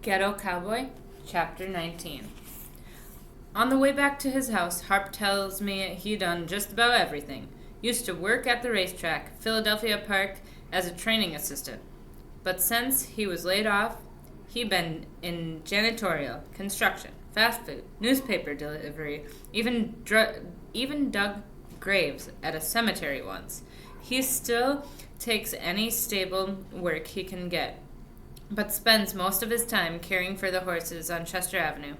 Ghetto Cowboy, Chapter 19. On the way back to his house, Harp tells me he done just about everything. Used to work at the racetrack, Philadelphia Park, as a training assistant. But since he was laid off, he been in janitorial, construction, fast food, newspaper delivery, even dug graves at a cemetery once. He still takes any stable work he can get, but spends most of his time caring for the horses on Chester Avenue.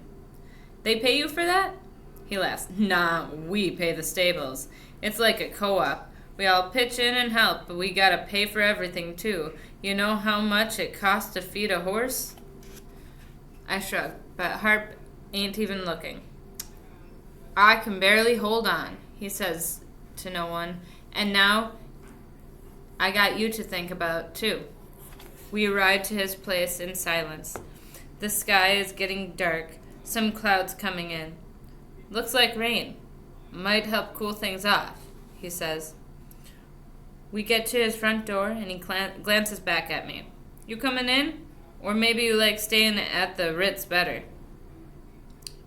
They pay you for that? He laughs. Nah, we pay the stables. It's like a co-op. We all pitch in and help, but we gotta pay for everything too. You know how much it costs to feed a horse? I shrug, but Harp ain't even looking. I can barely hold on, he says to no one, and now I got you to think about too. We ride to his place in silence. The sky is getting dark, some clouds coming in. Looks like rain. Might help cool things off, he says. We get to his front door and he glances back at me. You coming in? Or maybe you like staying at the Ritz better?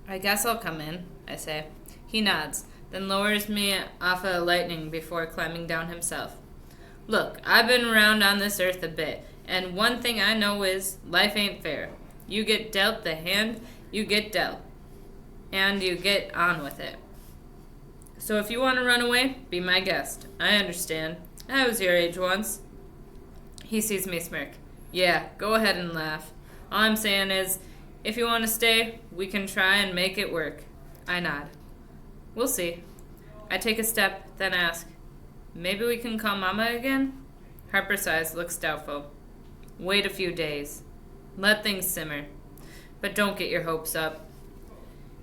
I guess I'll come in, I say. He nods, then lowers me off a lightning before climbing down himself. Look, I've been around on this earth a bit, and one thing I know is life ain't fair. You get dealt the hand you get dealt, and you get on with it. So if you want to run away, be my guest. I understand. I was your age once. He sees me smirk. Yeah, go ahead and laugh. All I'm saying is, if you want to stay, we can try and make it work. I nod. We'll see. I take a step, then ask, maybe we can call Mama again? Harper sighs, looks doubtful. Wait a few days. Let things simmer. But don't get your hopes up.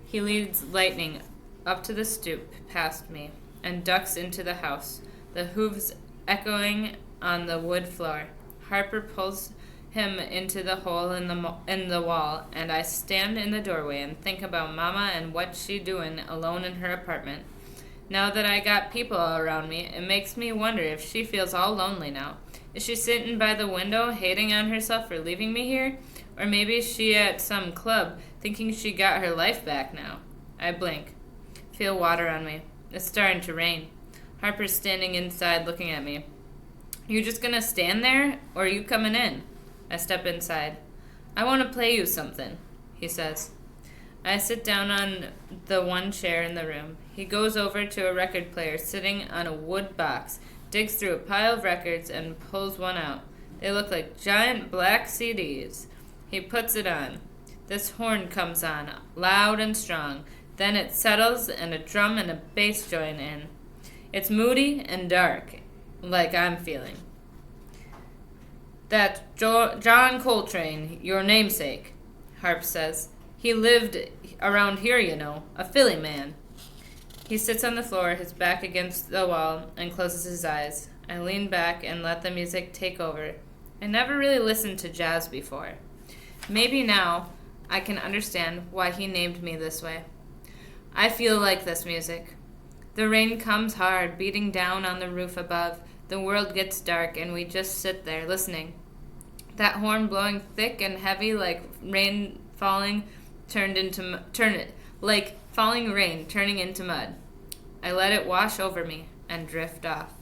He leads Lightning up to the stoop past me and ducks into the house, the hooves echoing on the wood floor. Harper pulls him into the hole in the wall, and I stand in the doorway and think about Mama and what she doing alone in her apartment. Now that I got people all around me, it makes me wonder if she feels all lonely now. Is she sitting by the window, hating on herself for leaving me here? Or maybe she at some club, thinking she got her life back now. I blink. Feel water on me. It's starting to rain. Harper's standing inside looking at me. You just gonna stand there, or are you coming in? I step inside. I want to play you something, he says. I sit down on the one chair in the room. He goes over to a record player sitting on a wood box, digs through a pile of records, and pulls one out. They look like giant black CDs. He puts it on. This horn comes on, loud and strong. Then it settles, and a drum and a bass join in. It's moody and dark, like I'm feeling. That's John Coltrane, your namesake, Harp says. He lived around here, you know, a Philly man. He sits on the floor, his back against the wall, and closes his eyes. I lean back and let the music take over. I never really listened to jazz before. Maybe now I can understand why he named me this way. I feel like this music. The rain comes hard, beating down on the roof above. The world gets dark, and we just sit there, listening. That horn blowing thick and heavy like rain falling like falling rain turning into mud. I let it wash over me and drift off.